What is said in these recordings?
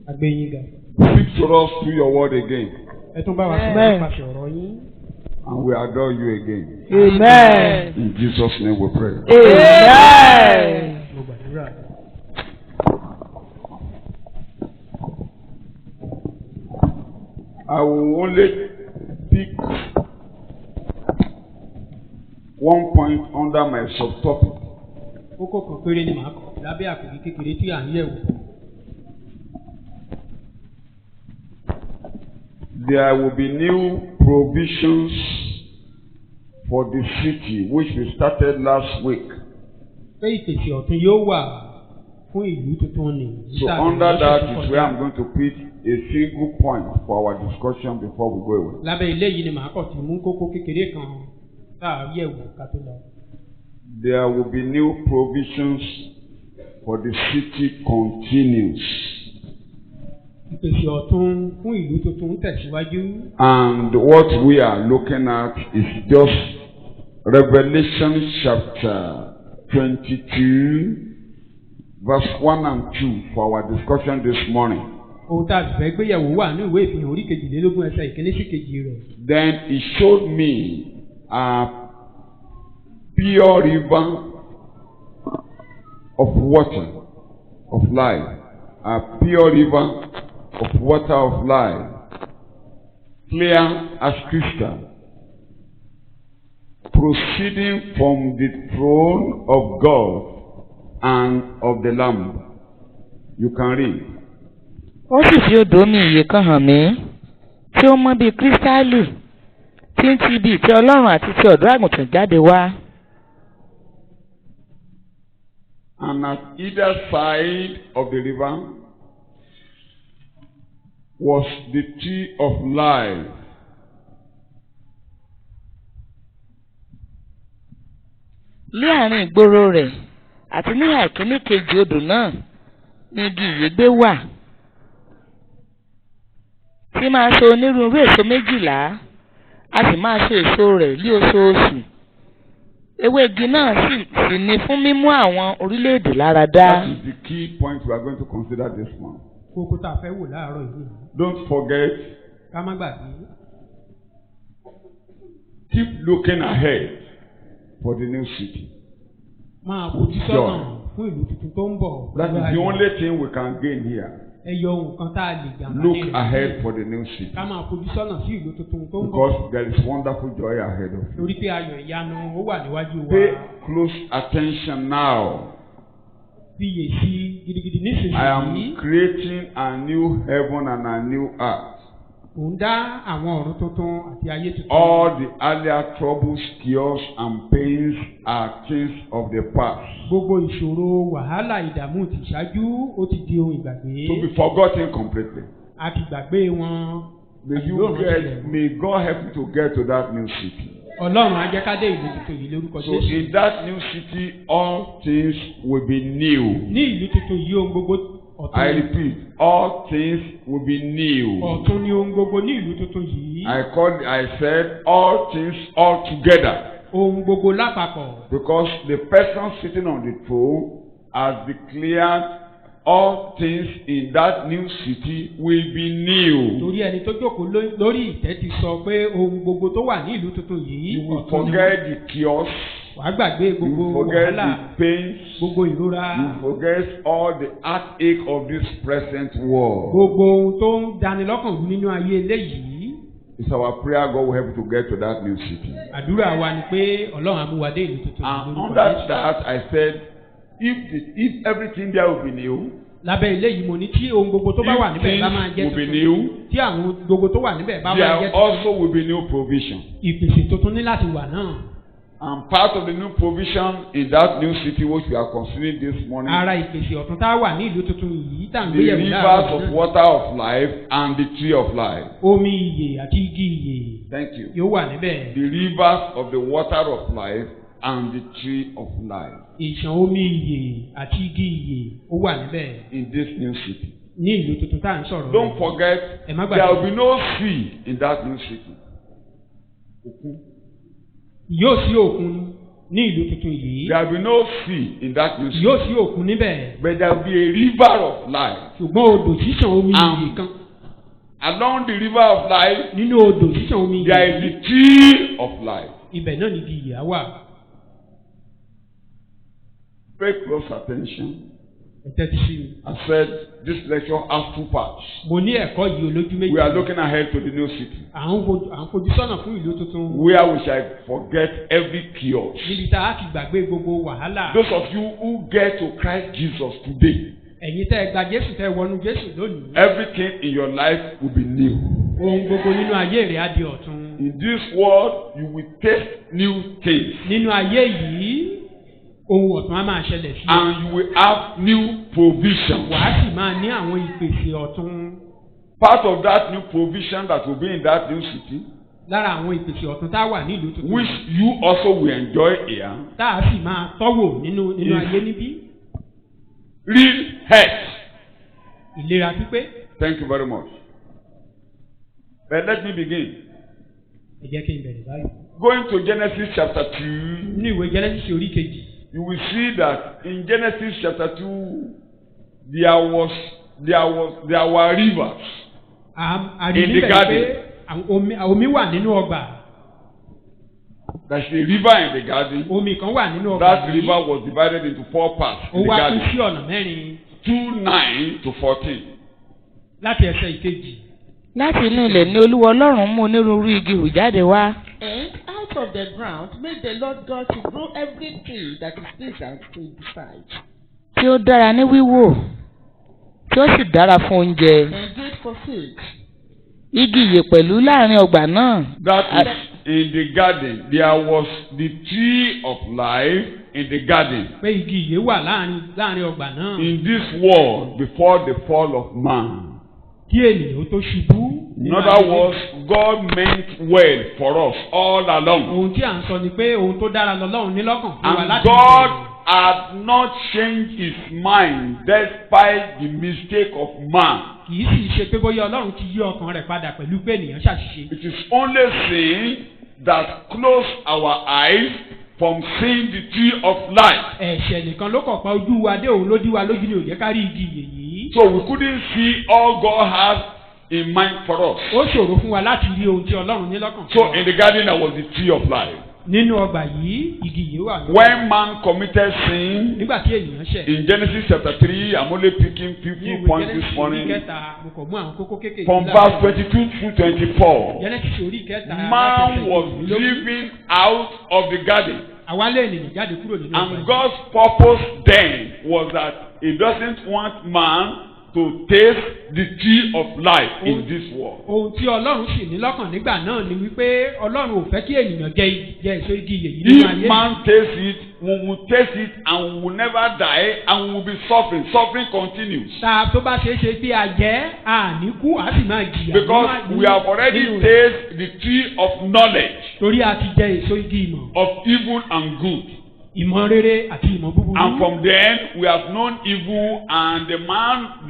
Speak to us through your word again. Amen. And we adore you again. Amen. In Jesus' name we pray. Amen. I will only pick one point under my subtopic. There will be new provisions for the city, which we started last week. So under that is where I'm going to pick a single point for our discussion before we go away. There will be new provisions for the city continues. And what we are looking at is just Revelation chapter 22, verse 1 and 2 for our discussion this morning. Then he showed me a pure river of water of life, a pure river of water of life, clear as crystal, proceeding from the throne of God and of the Lamb. You can read. Ó sì fi odò omi ìyè kan hàn mí, tí ó mọ́ bíi kírísítálì, tí ń ti ibi ìtẹ́ Ọlọ́run àti ti ọ̀dọ́ àgùntàn jáde wá. And at either side of the river was the tree of life. Ní àárín ìgboro rẹ̀ àti ní àìkíní kejì odò náà ní igi ìyègbé wà, tí máa so onírúurú èso 12, a sì máa so èso rẹ̀ ní oṣooṣù. Ewé igi náà sì ní fún mímú àwọn orílẹ̀-èdè lára dá. That is the key point we are going to consider this month. Don't forget. Keep looking ahead for the new city. That is the only thing we can gain here. Look ahead for the new city. Because there is wonderful joy ahead of you. Pay close attention now. I am creating a new heaven and a new earth. All the earlier troubles, chaos, and pains are things of the past. To be forgotten completely. May God help you to get to that new city. So in that new city, all things will be new. I repeat, all things will be new. I said all things all together. Because the person sitting on the throne has declared all things in that new city will be new. You will forget the chaos. You will forget the pains. You will forget all the heartache of this present world. It's our prayer God will help you to get to that new city. And under that I said, if everything there will be new, things will be new. There also will be new provision. And part of the new provision in that new city which we are considering this morning, the rivers of water of life and the tree of life. Thank you. The rivers of the water of life and the tree of life. In this new city. Don't forget, there will be no sea in that new city. ní ìlú tuntun yìí. There will be no sea in that new city. Yóò sí òkun níbẹ̀. But there will be a river of life. Ṣùgbọ́n odò ṣíṣàn omi ìyè kan. Along the river of life. Nínú odò ṣíṣàn omi ìyè. There is the tree of life. Ibẹ̀ náà ni igi ìyè wà. Pay close attention. Ẹ tẹ́tí sí mi. I said this lecture has 2 parts. Mo ní ẹ̀kọ́ yìí olójú méjì. We are looking ahead to the new city. À ń fojú sọ́nà fún ìlú tuntun. Where we shall forget every chaos. Níbi tá a ti gbàgbé gbogbo wàhálà. Those of you who get to Christ Jesus today. Ẹ̀yin tẹ́ ẹ gba Jésù tẹ́ ẹ wọnú Jésù lónìí. Everything in your life will be new. Ohun gbogbo nínú ayé rẹ̀ á di ọ̀tun. In this world you will taste new things. Nínú ayé yìí ohun ọ̀tun á máa ṣẹlẹ̀ sí. And you will have new provision. Wàá sì máa ní àwọn ìpèsè ọ̀tun. Part of that new provision that will be in that new city. Lára àwọn ìpèsè ọ̀tun tá a wà ní ìlú tuntun. Which you also will enjoy here. Tá a sì máa tọ́wò nínú ayé níbí. Real health. Ìlera pípé. Thank you very much. But let me begin. Ẹ jẹ́ kí n bẹ̀rẹ̀ báyìí. Going to Genesis chapter 2. Ní ìwé Genesis orí kejì. You will see that in Genesis chapter 2 there were rivers in the garden. Omi wà nínú ọgbà. There's a river in the garden. Omi kan wà nínú ọgbà. That river was divided into 4 parts in the garden. Ó wá pín sí ọ̀nà mẹ́rin. 2:9 to 14. Láti ẹsẹ̀ ìkejì. Láti inú ilẹ̀ ni Olúwa Ọlọ́run mú onírúurú igi hù jáde wá. And out of the ground made the Lord God to grow every tree that is pleasant to the sight. Tí ó dára ní wíwò, tí ó sì dára fún oúnjẹ. And good for food. Igi ìyè pẹ̀lú láàrin ọgbà náà. That is in the garden. There was the tree of life in the garden. Pé igi ìyè wà láàrin ọgbà náà. In this world before the fall of man. Kí ènìyàn tó ṣubú. In other words, God meant well for us all along. Ohun tí à ń sọ ni pé ohun tó dára lọ́lọ́run ní lọ́kàn fún wa láti And God had not changed his mind despite the mistake of man. Kì í sì ṣe pé bóyá Ọlọ́run ti yí ọkàn rẹ̀ padà pẹ̀lú pé ènìyàn ṣàṣìṣe. It is only sin that closed our eyes from seeing the tree of life. Ẹ̀ṣẹ̀ nìkan ló kọ̀ pa ojú wa dé òun ló dí wa lójú ni ò jẹ́ ká rí igi ìyè yìí. So we couldn't see all God has in mind for us. Ó ṣòro fún wa láti rí ohun tí Ọlọ́run ní lọ́kàn fún wa. So in the garden there was the tree of life. Nínú ọgbà yìí igi ìyè wà. When man committed sin. Nígbà tí ènìyàn ṣẹ̀. In Genesis chapter 3, I'm only picking 50 points this morning. From verse 22 through 24. Man was driven out of the garden. And God's purpose then was that he doesn't want man to taste the tree of life in this world. Ohun tí Ọlọ́run sì ní lọ́kàn nígbà náà ni wípé Ọlọ́run ò fẹ́ kí ènìyàn jẹ èso igi ìyè yìí nínú ayé. If man taste it, we will taste it and we will never die and we will be suffering. Suffering continues. Tá tó bá ṣe é ṣe bí a jẹ́ àníkú a sì máa jìyà. Because we have already tasted the tree of knowledge. Torí a ti jẹ èso igi ìmọ̀. Of evil and good. Ìmọ̀ rere àti ìmọ̀ búburú. And from then we have known evil and the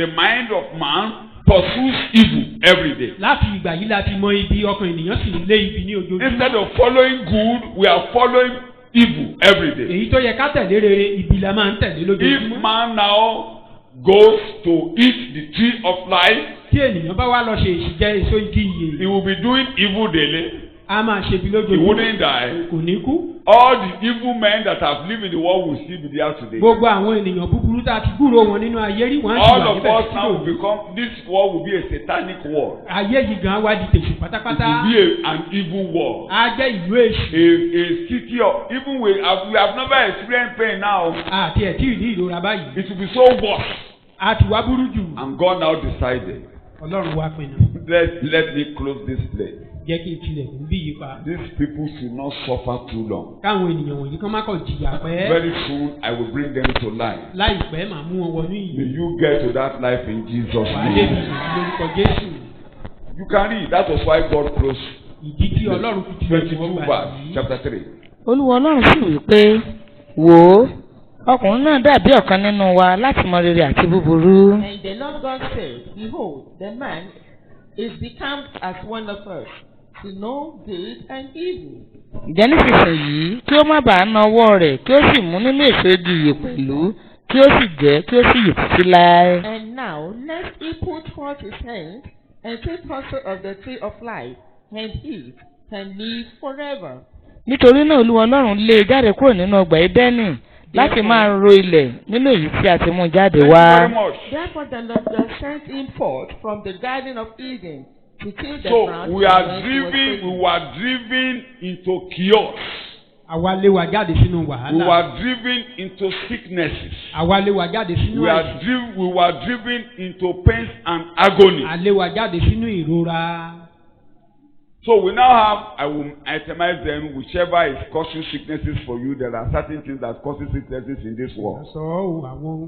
mind of man pursues evil every day. Láti ìgbà yìí láti mọ ibi ọkàn ènìyàn sì lé ibi ní ojoojúmọ́. Instead of following good, we are following evil every day. Èyí tó yẹ ká tẹ̀lé rere ibi la máa ń tẹ̀lé lójoojúmọ́. If man now goes to eat the tree of life. Tí ènìyàn bá wá lọ ṣe ìṣìjẹ èso igi ìyè. He will be doing evil daily. A máa ṣe bí lójoojúmọ́. He wouldn't die. Kò ní kú. All the evil men that have lived in the world will still be there today. Gbogbo àwọn ènìyàn búburú tá a ti gbúròó wọn nínú ayé rí wọn á ti wà níbẹ̀. All of us now will become, this world will be a satanic world. Ayé yìí gan wá di tèṣù pátápátá. It will be an evil world. Á jẹ́ ìlú èṣù. A city of, even we have never experienced pain now. Àti ẹ̀ tí ì ní ìrora báyìí. It will be so worse. A ti wá burú jù. And God now decided. Ọlọ́run wá pinnu. Let me close this place. Jẹ́ kí n tilẹ̀kùn bí yìí pa. These people should not suffer too long. Káwọn ènìyàn wọ̀nyí kán má kàn jìyà pẹ́. Very soon I will bring them to life. Láìpẹ́ màá mú wọn wọnú ìyè. May you get to that life in Jesus' name. Wàá débi lórúkọ Jésù. You can read. That was why God closed. Ìdí tí Ọlọ́run fi tilẹ̀kùn 22 verse chapter 3. Olúwa Ọlọ́run sì wí pé, wò ó, ọkùnrin náà dàbí ọ̀kan nínú wa láti mọ rere àti búburú. And the Lord God said, behold, the man is become as one of us, to know good and evil. Ǹjẹ́ nísinsìnyí kí ó má bàa na ọwọ́ rẹ̀ kí ó sì mú nínú èso igi ìyè pẹ̀lú kí ó sì jẹ́ kí ó sì yè títí láé. And now lest he put forth his hand and take also of the tree of life and eat and live forever. Nítorí náà Olúwa Ọlọ́run lé e jáde kúrò nínú ọgbà Édẹ́nì láti máa ro ilẹ̀ nínú èyí tí a ti mú jáde wá. Therefore the Lord God sent him forth from the garden of Eden to kill the ground. So we were driven into chaos. Àwa lé wa jáde sínú wàhálà. We were driven into sicknesses. Àwa lé wa jáde sínú àìsàn. We were driven into pains and agony. A lé wa jáde sínú ìrora. So we now have, I will itemize them, whichever is causing sicknesses for you. There are certain things that causes sicknesses in this world.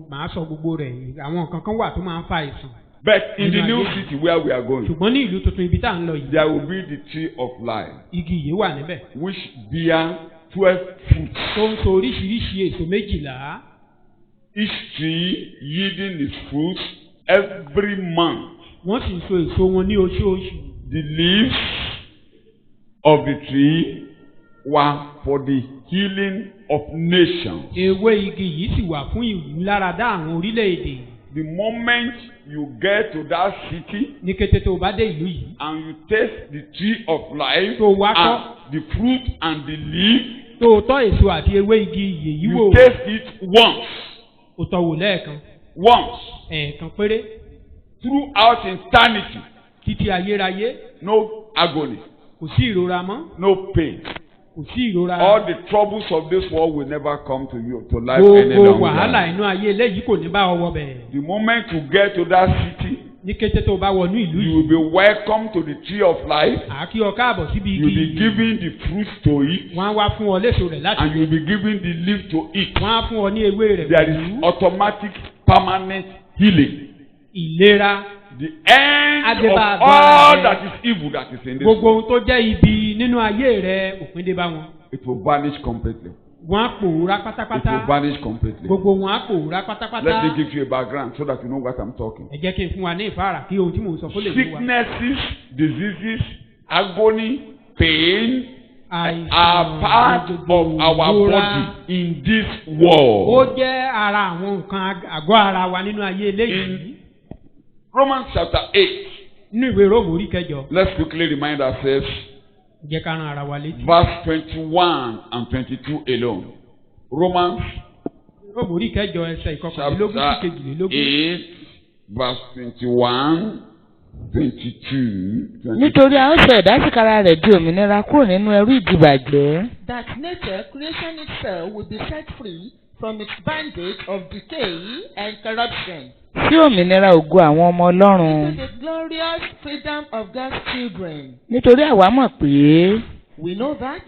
Màá sọ gbogbo rẹ̀, àwọn nǹkan kan wà tó máa ń fa àìsàn. But in the new city where we are going, ṣùgbọ́n ní ìlú tuntun ibi tá à ń lọ yìí, there will be the tree of life. Igi ìyè wà níbẹ̀. Which bear 12 fruits. Tó ń so oríṣiríṣi èso 12. Each tree yielding its fruits every month. Wọ́n sì ń so èso wọn ní oṣooṣù. The leaves of the tree were for the healing of nations. Ewé igi yìí sì wà fún ìmúláradá àwọn orílẹ̀-èdè. The moment you get to that city, ní kété tó o bá dé ìlú yìí, and you taste the tree of life, tó wá kọ́, and the fruit and the leaf, tó o tọ́ èso àti ewé igi ìyè yìí wò, you taste it once. O tọ́ wò lẹ́ẹ̀kan. Once. Ẹ̀ẹ̀kan péré. Throughout eternity. Títí ayérayé. No agony. Kò sí ìrora mọ́. No pain. Kò sí ìrora. All the troubles of this world will never come to you to life any longer. Gbogbo wàhálà inú ayé eléyìí kò ní bá ọ wọ bẹ̀. The moment you get to that city, ní kété tó o bá wọnú ìlú yìí, you will be welcome to the tree of life. Àkí ọ káàbọ̀ síbi igi. You will be given the fruit to eat. Wọ́n á wá fún ọ léso rẹ̀ láti. And you will be given the leaf to eat. Wọ́n á fún ọ ní ewé rẹ̀. There is automatic permanent healing. Ìlera. The end of all that is evil that is in this world. Gbogbo ohun tó jẹ́ ibi nínú ayé rẹ̀ òpin dé bá wọn. It will vanish completely. Wọ́n á pòórá pátápátá. It will vanish completely. Gbogbo wọn á pòórá pátápátá. Let me give you a background so that you know what I'm talking. Ẹ jẹ́ kí n fún wa ní ìfáàrà kí ohun tí mò ń sọ kó lè yé wa. Sicknesses, diseases, agony, pain are part of our body in this world. Ó jẹ́ ara àwọn nǹkan àgọ́ ara wa nínú ayé eléyìí. Romans chapter 8. Nínú ìwé Róòmù orí 8. Let's quickly remind ourselves. Jẹ́ ká rán ara wa létí. Verse 21 and 22 alone. Romans. Róòmù orí 8 ẹsẹ̀ 21 sí 22. 8 verse 21, 22. Nítorí a ó sọ ìdásíkara rẹ̀ di òmìnira kúrò nínú ẹrú ìdìbàjẹ́. That nature, creation itself, will be set free from its bondage of decay and corruption. Sí òmìnira ògo àwọn ọmọ Ọlọ́run. Into the glorious freedom of God's children. Nítorí àwa mọ̀ pé. We know that.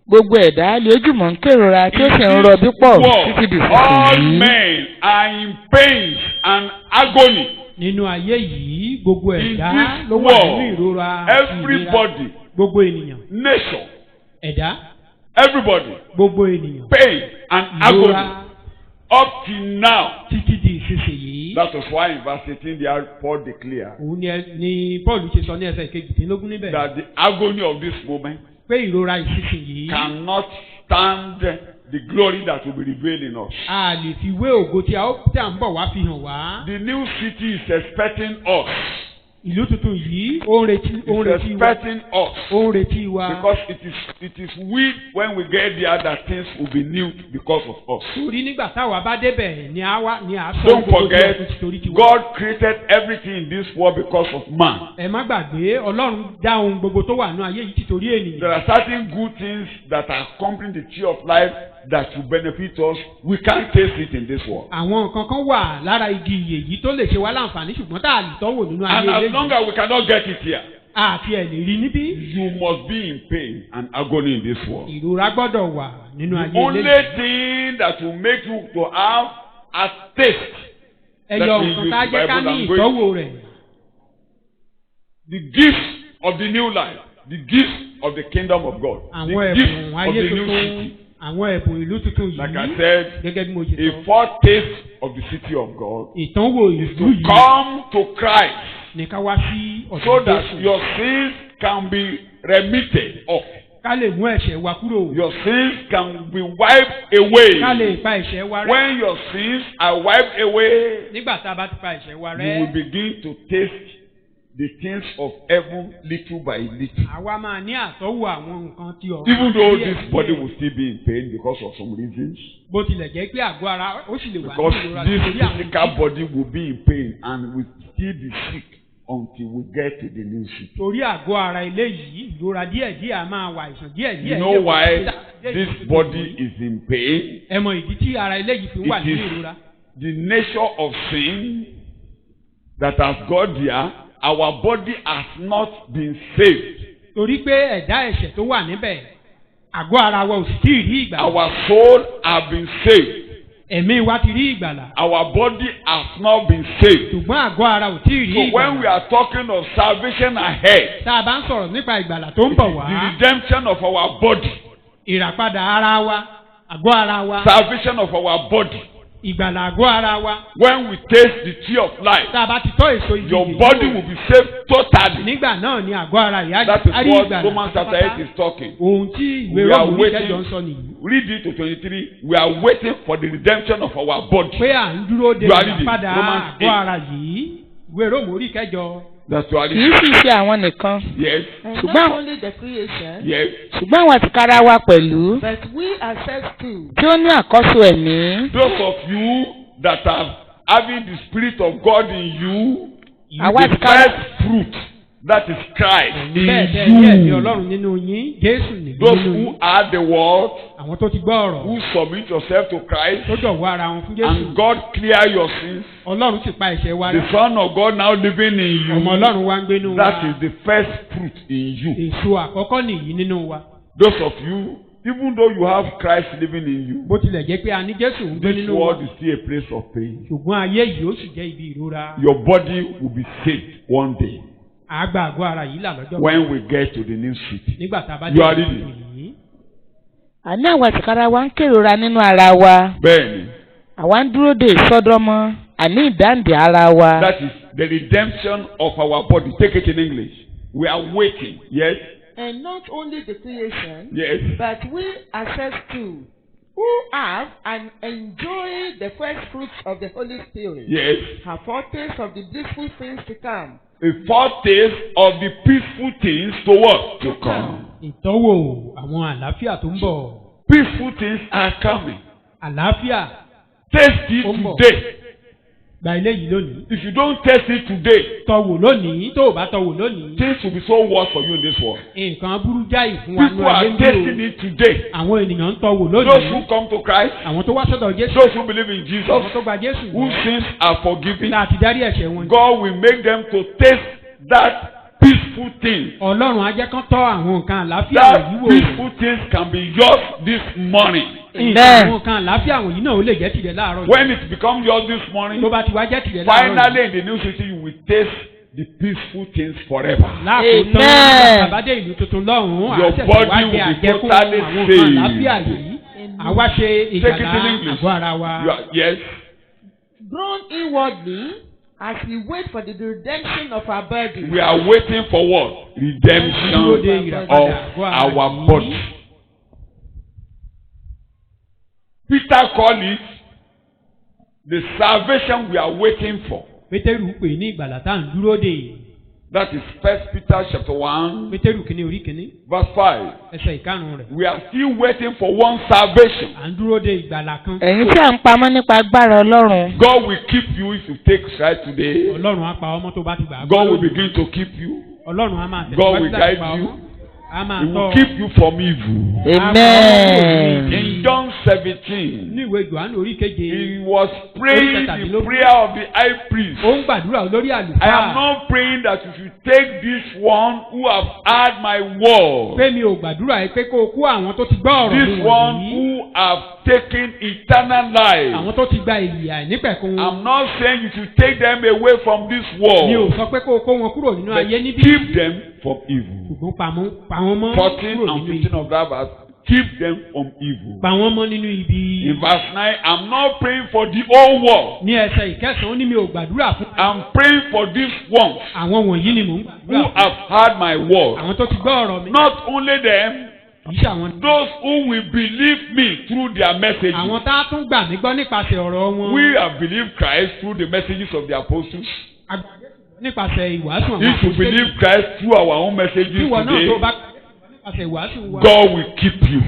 Gbogbo ẹ̀dá lè ojúmọ̀ ń kérora tí ó sì ń rọbí pọ̀ títí di sísìn yìí. All men are in pain and agony. Nínú ayé yìí, gbogbo ẹ̀dá ló wà nínú ìrora àti ìnira. Everybody. Gbogbo ènìyàn. Nation. Ẹ̀dá. Everybody. Gbogbo ènìyàn. Pain and agony. Up till now. Títí di ìsinsìnyí. That was why in verse 18 there Paul declared. Òun ni Paul ṣe sọ ní ẹsẹ̀ 18 níbẹ̀. That the agony of this moment. Pé ìrora ìsinsìnyí. Cannot stand the glory that will be revealed in us. A lè fi wé ògo tí a ń bọ̀ wá fi hàn wá. The new city is expecting us. Ìlú tuntun yìí ó ń retí wa. It's expecting us. Ó ń retí wa. Because it is we when we get there that things will be new because of us. Torí nígbà táwa bá débẹ̀ ni a sọ. Don't forget, God created everything in this world because of man. Ẹ má gbàgbé, Ọlọ́run dá ohun gbogbo tó wà nínú ayé yìí títorí ènìyàn. There are certain good things that are accompanying the tree of life that will benefit us. We can't taste it in this world. Àwọn nǹkan kan wà lára igi ìyè yìí tó lè ṣe wá láǹfààní ṣùgbọ́n tá a lè tọ́wò nínú ayé eléyìí. As long as we cannot get it here. Àti ẹ̀ lè rí níbí. You must be in pain and agony in this world. Ìrora gbọ́dọ̀ wà nínú ayé eléyìí. The only thing that will make you to have a taste. Ẹyọ nǹkan tá a jẹ́ ká ní ìtọ́wò rẹ̀. The gift of the new life. The gift of the kingdom of God. Àwọn ẹ̀bùn ayé tuntun. Àwọn ẹ̀bùn ìlú tuntun yìí. Like I said, gẹ́gẹ́ bí mo ṣe sọ. a foretaste of the city of God. Ìtọ́wò ìlú yìí. Come to Christ. Ní ká wá sí ọ̀dọ̀ Jésù. So that your sins can be remitted off. Ká lè mú ẹ̀ṣẹ̀ wa kúrò. Your sins can be wiped away. Ká lè pa ẹ̀ṣẹ̀ wa rẹ́. When your sins are wiped away, nígbà tá a bá ti pa ẹ̀ṣẹ̀ wa rẹ́, you will begin to taste the things of heaven little by little. Àwa máa ní àtọ́wò àwọn nǹkan tí ọ̀run. Even though this body will still be in pain because of some reasons. Bó tilẹ̀ jẹ́ pé àgọ́ ara ó sì lè wà Because ní ìrora this nítorí àwọn physical body will be in pain and will still be sick until we get to the new city. Torí àgọ́ ara eléyìí ìrora díẹ̀díẹ̀ a máa wà àìsàn díẹ̀díẹ̀. You know why this body is in pain? Ẹ mọ ìdí tí ara eléyìí fi wà ní ìrora. The nature of sin that has got there. Our body has not been saved. Torí pé ẹ̀dá ẹ̀ṣẹ̀ tó wà níbẹ̀, àgọ́ ara wa ò sì tí ì rí ìgbàlà. Our soul has been saved. Ẹ̀mí wa ti rí ìgbàlà. Our body has not been saved. Ṣùgbọ́n àgọ́ ara ò tí ì rí ìgbàlà. So when we are talking of salvation ahead, tá a bá ń sọ̀rọ̀ nípa ìgbàlà tó ń bọ̀ wá. The redemption of our body. Ìràpadà ara wa, àgọ́ ara wa. Salvation of our body. Ìgbàlà àgọ́ ara wa. When we taste the tree of life, tá a bá ti tọ́ èso igi. Your body will be saved totally. Nígbà náà ni àgọ́ ara ìyá that is what Romans chapter 8 is talking. Ohun tí ìwé Róòmù kẹjọ ń sọ nìyí. Read it to 23. We are waiting for the redemption of our body. Pé à ń dúró de ìràpadà àgọ́ ara yìí. Ìwé Róòmù orí kẹjọ. Kì í sì ṣe àwọn nìkan. Yes. And not only the creation. Yes. Ṣùgbọ́n àwọn tìkára wa pẹ̀lú. But we ourselves too. Tí ó ní àkọ́so ẹ̀mí. Those of you that are having the spirit of God in you, the first fruit that is Christ in you. Those who are the word, who submit yourself to Christ, and God clear your sins. The Son of God now living in you. That is the first fruit in you. Those of you, even though you have Christ living in you, this world is still a place of pain. Your body will be saved one day when we get to the new city. You are ready? Àní àwa tìkára wa ń kérora nínú ara wa. Bẹ́ẹ̀ni. Àwa ń dúró de ìsọdọmọ, àní ìdáǹdè ara wa. That is the redemption of our body. Take it in English. We are waiting. Yes. And not only the creation, yes, but we ourselves too, who have and enjoy the first fruits of the Holy Spirit, yes, have foretaste of the blissful things to come. A foretaste of the peaceful things to what? To come. Ìtọ́wò àwọn àlàáfíà tó ń bọ̀. Peaceful things are coming. Àlàáfíà. Taste it today. Gba eléyìí lónìí. If you don't taste it today, tọ́wò lónìí tó o bá tọ́wò lónìí. Things will be so worse for you in this world. Nǹkan burú jáì fún wa ní ayé ń bò. People are tasting it today. Àwọn ènìyàn ń tọ́wò lónìí. Those who come to Christ. Àwọn tó wá sọ́dọ̀ Jésù. Those who believe in Jesus. Àwọn tó gba Jésù. Whose sins are forgiven. Láti dárí ẹ̀ṣẹ̀ wọn. God will make them to taste that peaceful thing. Ọlọ́run á jẹ́ kán tọ́ àwọn nǹkan àlàáfíà that yìí wò. peaceful things can be yours this morning. Àwọn nǹkan àlàáfíà wòyí náà ó lè jẹ́ tìrẹ láàárọ̀. When it becomes yours this morning. Tó bá ti wá jẹ́ tìrẹ láàárọ̀. Finally in the new city you will taste the peaceful things forever. Láàkótán àbádé ìlú tuntun lọ́hùn-ún. Your body will be totally saved. Àwa ṣe ìgbàlá àgọ́ ara wa. Yes. Grown inwardly. As we wait for the redemption of our body. We are waiting for what? Redemption of our body. Peter called it the salvation we are waiting for. Pétérù pè ní ìgbàlà tá à ń dúró dè. That is 1 Peter chapter 1. Pétérù kìíní orí kìíní. Verse 5. Ẹsẹ̀ ìkarùn-ún rẹ̀. We are still waiting for one salvation. À ń dúró de ìgbàlà kan. Ẹ̀yin tí à ń pamọ́ nípa agbára Ọlọ́run. God will keep you if you take Christ today. Ọlọ́run á pa ọmọ tó bá ti gbà á. God will begin to keep you. Ọlọ́run á máa tẹ̀síwájú láti pa ọmọ. God will guide you. He will keep you from evil. Amen. In John 17, ní ìwé Jòhánù orí keje. he was praying the prayer of the high priest. Ó ń gbàdúrà olórí àlùfáà. I am not praying that you should take this one who have heard my word. Pé mi ò gbàdúrà yìí pé kó o kó àwọn tó ti gbọ́ ọ̀rọ̀ mi wọ̀nyí. This one who have taken eternal life. Àwọn tó ti gba ìyè àìnípẹ̀kun. I'm not saying you should take them away from this world. Mi ò sọ pé kó o kó wọn kúrò nínú ayé níbí. Keep them from evil. Ṣùgbọ́n pa wọ́n mọ́. 14 and 15 of that verse Keep them from evil. Pa wọ́n mọ́ nínú ibi. In verse 9, I'm not praying for the whole world. Ní ẹsẹ̀ ìkẹsàn-án ní mi ò gbàdúrà fún. I'm praying for these ones. Àwọn wọ̀nyí ni mò ń Who gbàdúrà fún. have heard my word. Àwọn tó ti gbọ́ ọ̀rọ̀ mi. Not only them. Kì í ṣe àwọn. Those who will believe me through their messages. Àwọn tá a tún gbà mí gbọ́ nípasẹ̀ ọ̀rọ̀ wọn. We have believed Christ through the messages of the apostles. Nípasẹ̀ ìwàásù àwọn If you believe Christ through our own messages Ìwọ náà tó today, bá nípasẹ̀ ìwàásù wa. God will keep you.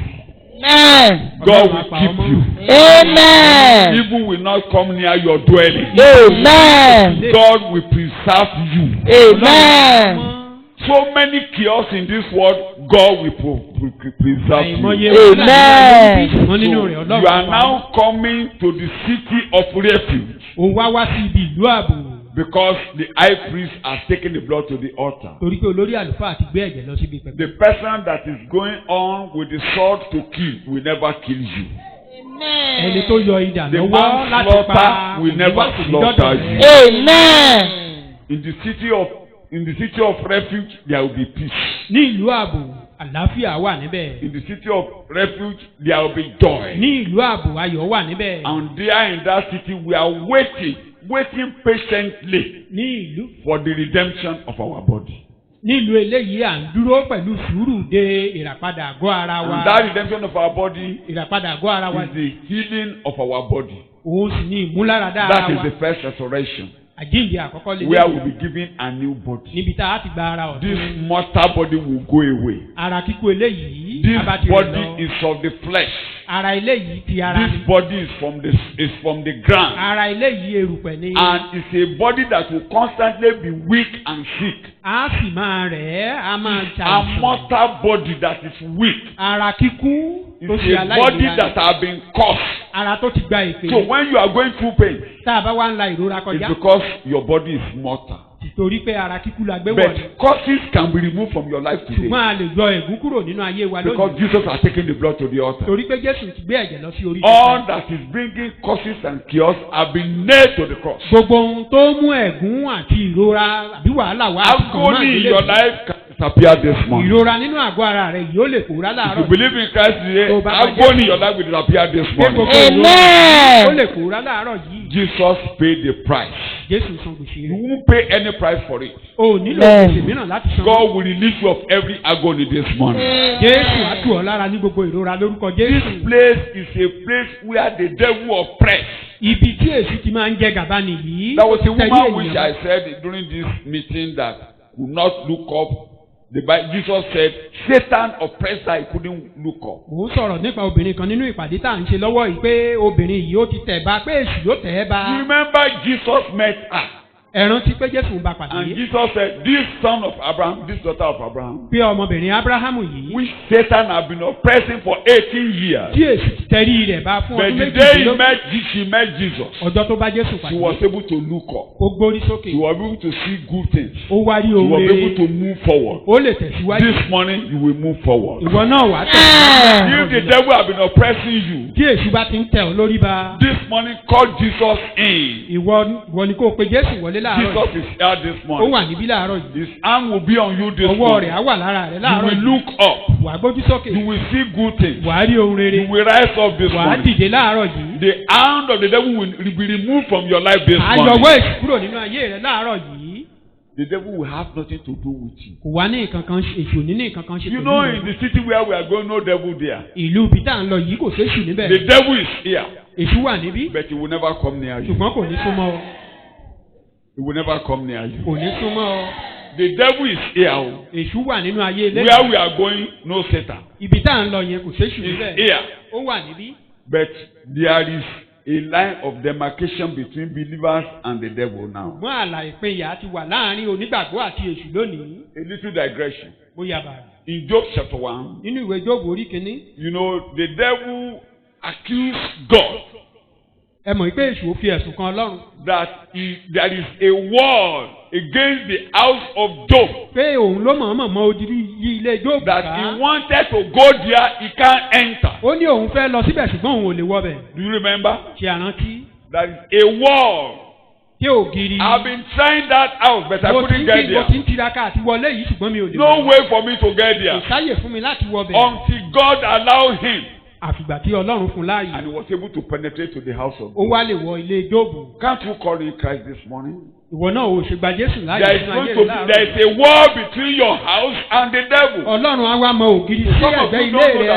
Amen. God will keep you. Amen. Evil will not come near your dwelling. Amen. God will preserve you. Amen. So many chaos in this world, God will preserve you. Amen. So you are now coming to the city of refuge. Ó wá wá sí ibi ìlú ààbò. Because the high priest has taken the blood to the altar. Torí pé olórí àlùfáà ti gbé ẹ̀jẹ̀ lọ síbi pẹpẹ. The person that is going on with the sword to kill will never kill you. Ẹni tó yọ idà The lọ́wọ́ láti pa manslaughter will never slaughter you. Amen. In the city of refuge, there will be peace. Ní ìlú ààbò, àlàáfíà wà níbẹ̀. In the city of refuge, there will be joy. Ní ìlú ààbò, ayọ̀ wà níbẹ̀. And there in that city, we are waiting patiently Ní ìlú. for the redemption of our body. Ní ìlú eléyìí à ń dúró pẹ̀lú sùúrù de ìràpadà àgọ́ ara wa. And that redemption of our body Ìràpadà àgọ́ ara wa. is the healing of our body. Òun sì ni ìmúláradá ara That is wa. the first resurrection. Àjíǹde àkọ́kọ́ lè Where we will be given a new body. Níbi tá a ti gba ara This ọ̀tún. mortal body will go away. Ara kíkú eléyìí. This abá ti rẹ̀ body lọ. is of the flesh. Ara eléyìí ti ara This ni. body is from the ground. Ara eléyìí erùpẹ̀ ni. And it's a body that will constantly be weak and sick. A sì máa rẹ̀ ẹ́, a máa A ṣàìsàn. mortal body that is weak. Ara kíkú tó It's ṣe a body aláìlera. that has been cursed. Ara tó ti gba èpè. So when you are going through pain, Tá a bá wá ń la ìrora it's kọjá. because your body is mortal. Torí pé ara kíkú la gbé wọ̀ ni. But causes can be removed from your life today. Ṣùgbọ́n a lè yọ ègún kúrò nínú ayé wa Because lónìí. Jesus has taken the blood to the altar. Torí pé Jésù ti gbé ẹ̀jẹ̀ lọ sí orí All that is bringing causes and chaos have been nailed to the cross. Gbogbo ohun tó mú ẹ̀gún àti ìrora àbí wàhálà wá. Agony in your life can disappear this morning. Ìrora nínú àgọ́ ara rẹ̀ yóò lè pòórá If láàárọ̀. you believe in Christ today, Tó bá bá agony in your life will disappear this morning. Amen. Ó lè pòórá láàárọ̀ yìí. Jesus paid the price. Jésù san gbèsè You rẹ̀. won't pay any price for it. O nílò Amen. gbèsè mìíràn láti san. God will release you of every agony this morning. Jésù á tù ọ́ lára ní gbogbo ìrora lórúkọ This Jésù. place is a place where the devil oppress. Ibi tí èṣù ti máa ń jẹ gàba nìyí. There was a Tẹ̀lé woman which ènìyàn. I said during this meeting that could not look up. The Bible, Jesus said, Satan oppressed her, he couldn't look up. Mò ń sọ̀rọ̀ nípa obìnrin kan nínú ìpàdé tá à ń ṣe lọ́wọ́ yìí pé obìnrin yìí ó ti tẹ̀ bá pé èṣù yóò tẹ̀ ẹ́ bá. You remember Jesus met her. Ẹ rántí pé Jésù ń bá And pàdé. Jesus said, this son of Abraham, this daughter of Abraham, Pé ọmọbìnrin Ábúráhámù yìí. which Satan had been oppressing for 18 years. Tí èṣù ti tẹ̀rí rẹ̀ bá fún But ọdún the day méjìlélógún. she met Jesus, Ọjọ́ tó bá Jésù she was pàdé. able to look up. Ó gbórí sókè. She was able to see good things. Ó wá rí She ohun was able rere. to move forward. Ó lè tẹ̀síwájú. This morning, you will move forward. Ìwọ náà wà á If tẹ̀síwájú. the devil has been oppressing you, Tí èṣù bá ti ń tẹ̀ ọ́ lórí bá. this morning call Jesus in. Ìwọ ni kò pe Jésù wọlé láàárọ̀. Jesus is here this Ó morning. wà níbí láàárọ̀ yìí. His hand will be on you this Ọwọ́ morning. rẹ̀ á wà lára rẹ̀ You láàárọ̀ will yìí. look up. Wà á gbójú sókè. You will see good things. Wà á rí ohun You rere. will rise up this Wà á morning. dìde láàárọ̀ yìí. The hand of the devil will be removed from your life this Àyọ̀wọ́ morning. èṣù kúrò nínú ayé rẹ̀ láàárọ̀ yìí. The devil will have nothing to do with you. Kò wá ní nǹkan kan èṣù ní nǹkan kan ṣe You pẹ̀lú know, rẹ̀. in the city where we are going, no devil there. Ìlú ibi tá à ń lọ yìí kò séṣù níbẹ̀. The devil is here, Èṣù wà níbí. but he will never come near you. Ṣùgbọ́n kò ní súnmọ́ ọ. He will never come near you. Kò ní súnmọ́ ọ. The devil is here. Èṣù wà nínú ayé ilé. Where we are going, no Satan. Ibi tá à ń lọ yẹn kò séṣù He's níbẹ̀. here. Ó wà níbí. But there is a line of demarcation between believers and the devil now. Mọ́ àlà ìpínyà ti wà láàárín onígbàgbọ́ àti èṣù lónìí. A little digression. Bóyá bàrà. In Job chapter 1, Nínú ìwé Jóòbù orí kìíní. you know, the devil accused God Ẹ mọ̀ pé èṣù ó fi ẹ̀sùn kan Ọlọ́run. that there is a war against the house of Job. Pé òun ló mọ̀ọ́mọ̀ mọ odidi yí ilé Jóòbù That ká. he wanted to go there, he can't enter. Ó ní òun fẹ́ lọ síbẹ̀ ṣùgbọ́n òun ò lè wọbẹ̀. Do you remember? Ṣé àrántí? There is a war Tí ògiri. I've been trying that out but I couldn't get there. Mo ti ń tiraka àti wọlé yìí ṣùgbọ́n mi ò lè. No way for me to get there. Kò sáyè fún mi láti wọ bẹ̀. Until God allowed him. Àfìgbà tí Ọlọ́run fún láàyè. And he was able to penetrate to the house of God. Ó wá lè wọ ilé Jóòbù. Can't you call in Christ this morning? Ìwọ náà ò ṣe gba Jésù láàyè nínú ayé rẹ láàárọ̀. There is a war between your house and the devil. Ọlọ́run á wá mọ ògiri sí ẹ̀gbẹ́ ilé rẹ.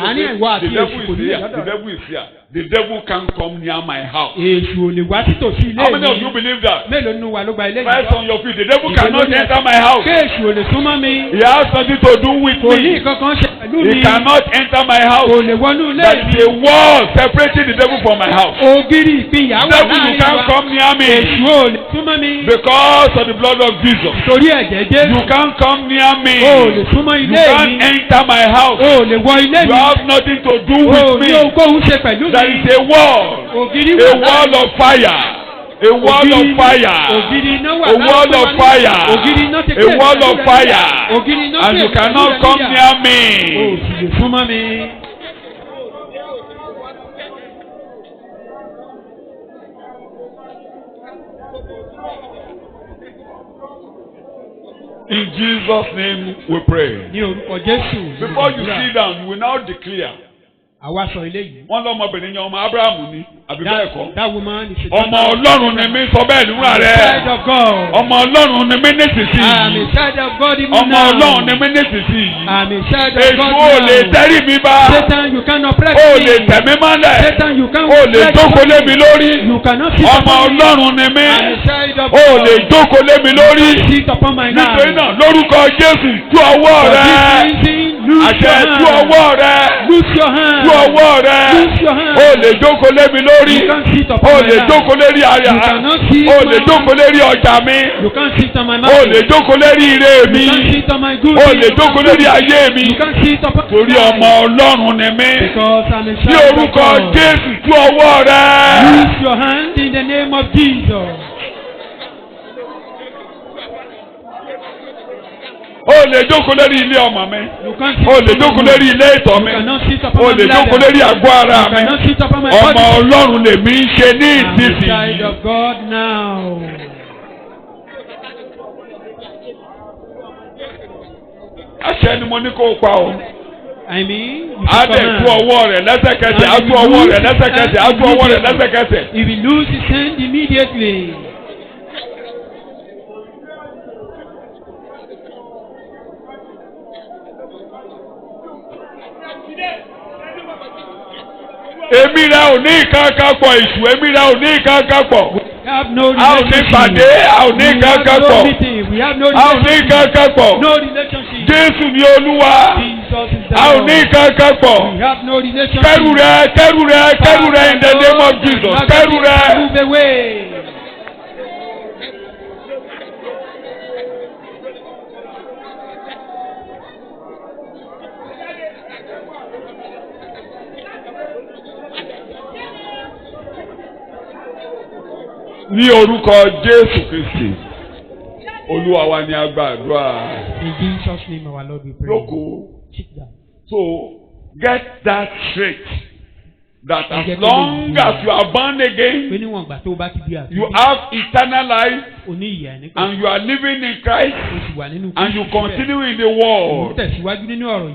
Àárín ìwọ àti èṣù kò ní ìyàtọ̀. The devil is here. The devil can't come near my house. Èṣù ò lè wá títòsí ilé mi. How many of you believe that? Mélòó nínú wa ló gba ilé yìí? Rise on your feet. The devil cannot enter my house. Kéèṣù ò lè súnmọ́ mi. He has something to do with me. Kò ní ìkankan ṣe pẹ̀lú mi. He cannot enter my house. Kò lè wọnú ilé mi. There is a wall separating the devil from my house. Ògiri ìpínyà wà láàrin wa. Devil, you can't come near me. Èṣù ò lè súnmọ́ mi. Because of the blood of Jesus. Torí ẹ̀jẹ̀ Jésù. You can't come near me. O lè súnmọ́ ilé mi. You can't enter my house. O lè wọ ilé mi. You have nothing to do with me. O ní ohunkóhun ṣe pẹ̀lú mi. There is a wall. Ògiri wà láàrin. A wall of fire. A wall of fire. Ògiri iná wà láàrin. A wall of fire. Ògiri iná ti A wall of fire. Ògiri iná and you cannot come near me. O sì lè súnmọ́ mi. In Jesus' name we pray. Ní orúkọ Jésù. Before you sit down, you will now declare. Àwa sọ ilé yìí. Wọ́n lọ́mọbìnrin yẹn ọmọ Ábúráhámù ni àbí bẹ́ẹ̀ kọ́. That woman is a ọmọ Ọlọ́run ni mí sọ bẹ́ẹ̀ níwọ̀n rẹ̀. child of God. ọmọ Ọlọ́run ni mí nísinsìnyí. I'm a child of God even now. ọmọ Ọlọ́run ni mí nísinsìnyí. I'm a child of God now. Èṣù ò lè tẹ́rí mi bá. Satan, you cannot press me. O lè tẹ̀ mí mọ́lẹ̀. Satan, you can't O lè jókòó lé mi lórí. You cannot sit ọmọ upon me. Ọlọ́run ni mí. I'm a child of O God. lè jókòó lé mi lórí. Sit upon my now. Nítorí náà lórúkọ Jésù tú ọwọ́ rẹ. Àṣẹ tú ọwọ́ rẹ. Loose your hand. Tú ọwọ́ rẹ. Loose your hand. O lè jókòó lé mi lórí. You can't sit upon O my lè now. jókòó lérí àyà. You cannot sit O lè my jókòó lérí ọjà mi. You can't sit on my O mouth. lè jókòó lérí ire mi. You can't sit on my good. O lè jókòó lérí ayé mi. You can't sit upon Torí ọmọ Ọlọ́run ni mí. Because I'm a Ní child of orúkọ God. Jésù tú ọwọ́ rẹ. Use your hand in the name of Jesus. O lè jókòó lérí ilé ọmọ mi. You can't sit O lè upon jókòó my lérí ilé ìtọ̀ You mi. cannot sit upon O my lè jókòó lérí àgọ́ ara You mi. cannot sit upon my Ọmọ body. Ọlọ́run lèmi ń ṣe ní I'm a child ìsinsìnyí. of God now. Àṣẹ ni mo ní kó o pa o. I mean, you Á should dẹ̀ command. tú ọwọ́ rẹ̀ lẹ́sẹ̀kẹsẹ̀. Á tú ọwọ́ rẹ̀ lẹ́sẹ̀kẹsẹ̀. Á tú ọwọ́ rẹ̀ lẹ́sẹ̀kẹsẹ̀. He will lose his hand immediately. Èmi rẹ̀ ò ní ìkankan pọ̀ ìṣù. Èmi rẹ̀ ò ní ìkankan pọ̀. We have no A ò ní relationship. pàdé. A ò ní We have ìkankan no pọ̀. meeting. We have no A ò ní relationship. ìkankan pọ̀. No relationship. Jésù ni Olúwa. Jesus is the A ò ní Lord. ìkankan pọ̀. We have no relationship. Kẹ́rù rẹ̀, kẹ́rù rẹ̀, kẹ́rù rẹ̀ in the name of Jesus. Kẹ́rù rẹ̀. Move away. Ní orúkọ Jésù Kristi, Olúwa wa ni a gbàdúrà. In Jesus' name, our Lord, we pray. Lóko, Sit down. so get that straight. That as long as you are born Pé again, níwọ̀n ìgbà tó o bá ti di àtúntò. you have eternal life O ní ìyà nípa. and you are living in Christ O sì wà nínú and you Kristi continue in the bẹ́ẹ̀. O world tẹ̀síwájú nínú ọ̀rọ̀ yìí.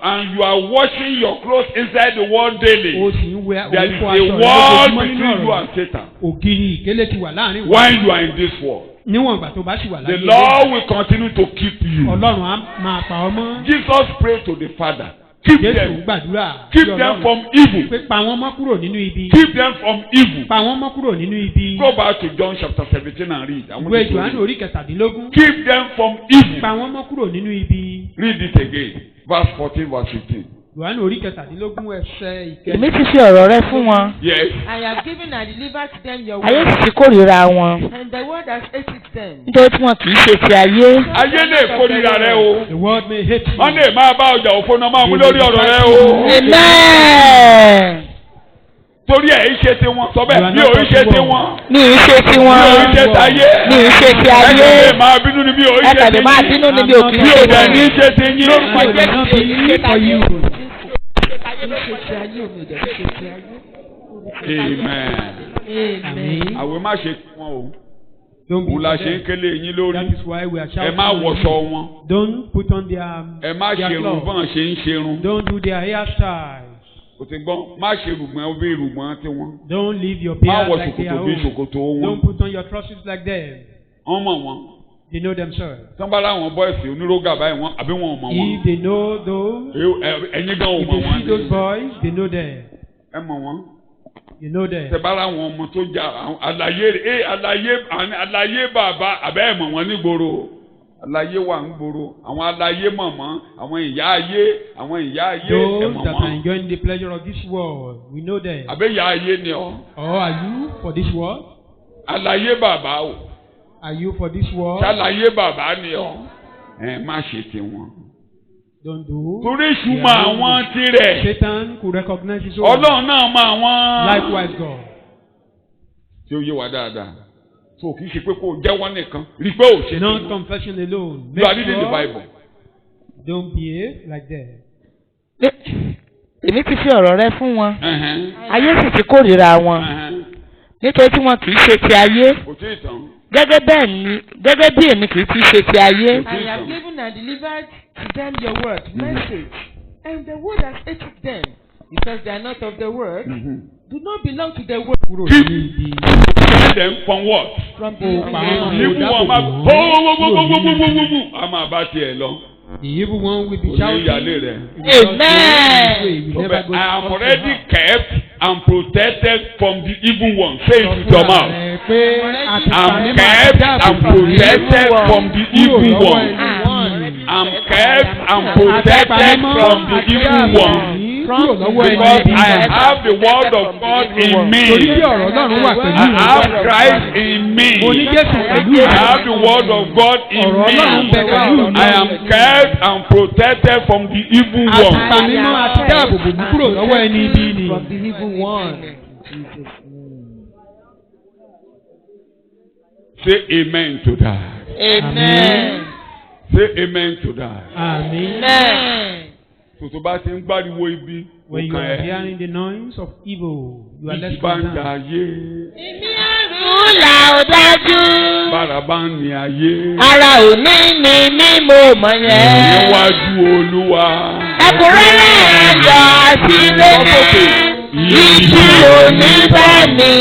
and you are washing your clothes inside the world daily. O sì ń wẹ There is òun fọ a aṣọ rẹ̀ wall lójoojúmọ́ nínú between you ọ̀rọ̀ and Satan ògiri ìkélé ti wà láàrin when you are in this world. níwọ̀n ìgbà tó bá sì wà The láyé Lord will continue to keep you. Ọlọ́run á máa pa ọ́ mọ́. Jesus prayed to the Father. Keep Jésù them. gbàdúrà Keep sí them Ọlọ́run from evil. pé pa wọ́n mọ́ kúrò nínú ibi. Keep them from evil. Pa wọ́n mọ́ kúrò nínú ibi. Go back to John chapter 17 and read. I want Ìwé you to Jòhánù read. orí kẹtàdínlógún. Keep them from evil. Pa wọ́n mọ́ kúrò nínú ibi. Read it again. Verse 14, verse 15. Jòhánù orí kẹtàdínlógún ẹsẹ̀ Èmi ìkẹyìn. ti fi ọ̀rọ̀ rẹ fún wọn. Yes. I have given and delivered to them your Ayé word, sì ti kórìíra wọn. and the word has hated them. Nítorí tí wọn kì í ṣe ti ayé. Ayé lè kórìíra rẹ o. The world may hate you. Wọ́n lè máa bá ọjà òfo náà máa mú lórí ọ̀rọ̀ rẹ o. Amen. Torí ẹ̀ ń ṣe tiwọn. Sọ bẹ́ẹ̀ mi ò ń ṣe tiwọn. Mi ì ṣe ti Mi ò ń wọn. ṣe tayé. Mi ì ṣe ti Ẹ̀ka ayé. lè máa bínú ni mi ò ń Ẹ ṣe kàdé máa ti bínú yín. níbi òkè Mi ò dẹ̀ ní ṣe ṣe ti yín. Lórúkọ I will not Jésù be for you. Ní ṣe ti ayé omi ò dẹ̀ ní ṣe ti ayé. Amen. Àwẹ̀ má ṣe wọn o. Don't be Òun la ṣe ń them. kélé yín lórí. That is why we are Ẹ shouting. má wọṣọ wọn. Don't put on their Ẹ má ṣerun clothes. bọ́n ṣe ń ṣerun. Don't do their hairstyles. Kò ti gbọ́, má ṣe rùgbọ́n bí rùgbọ́n tiwọn. Don't leave your Má beard wọ like their ṣòkòtò bí own. ṣòkòtò wọn. Don't put on your trousers like them. Wọ́n mọ̀ wọ́n. They know themselves. Tọ́ba láwọn bọ́ìsì onírúgà báyìí wọ́n àbí wọn ò mọ̀ wọ́n. If they know those, Ẹ̀yin gan ò if mọ̀ they wọ́n. see those boys, they know them. Ẹ mọ̀ wọ́n. You know them. Tẹ̀bá láwọn ọmọ tó jà àlàyé bàbá àbẹ́ ẹ̀ mọ̀ wọ́n nígboro. Àlàyé wà ń gboro. Àwọn àlàyé mọ̀mọ́, àwọn ìyá ayé ẹ̀ Those mọ̀ that are wọ́n. enjoying the pleasure of this world, we know them. Àbẹ́ ìyá ayé ni ọ́. Or are you for this world? Àlàyé bàbá o. Are you for this world? Ṣàlàyé bàbá ni ọ́. Ẹ má ṣe tiwọn. Don't do. Torí ìṣúmọ̀ àwọn tirẹ̀. Satan could recognize his own. Ọlọ́run náà mọ àwọn. Likewise God. Tí ó yé wa dáadáa. So kì í ṣe pé kó o jẹ́wọ́ nìkan. Rí i pé ò ṣe Not tiwọn. confession alone. You are reading the Bible. Don't behave like that. Èmi ti fi ọ̀rọ̀ rẹ fún wọn. Ẹ̀hẹ́n. Ayé sì ti kórìíra wọn. Ẹ̀hẹ́n. Nítorí tí wọn kì í ṣe ti ayé. Kò tí ì tán. Gẹ́gẹ́ bí èmi kì í ti ṣe ti ayé. I have given and delivered to them your word, message, and the word has hated them, because they are not of the word, do not belong to the word. Keep them from what? From the Níbu wọn máa gbogbogbogbogbogbogbogbogbò. A máa bá tiẹ̀ lọ. The evil one will be Kò ní shouting. ìyálé rẹ̀. Amen. I am already kept and protected from the evil one. Say it with your mouth. I'm kept and protected from the evil one. I'm kept and protected from the evil one. Because I have the word of God in me. I have Christ in me. I have the word of God in me. I am kept and protected from the evil one. From the evil one. Say amen to that. Amen. Say amen to that. Amen. Tòtò bá ti ń gbáriwo ibi. When you are hearing the noise of evil, you are less Ìjì bá ń jà concerned. ayé. Èmi àrùn là ó dájú. Bára bá ń ní ayé. Ara ò ní mi ní mo mọ̀ yẹn. Níwájú Olúwa. Ẹ̀kúnrẹ́rẹ́ ayọ̀ àti rere. Ìjì òní bá mi,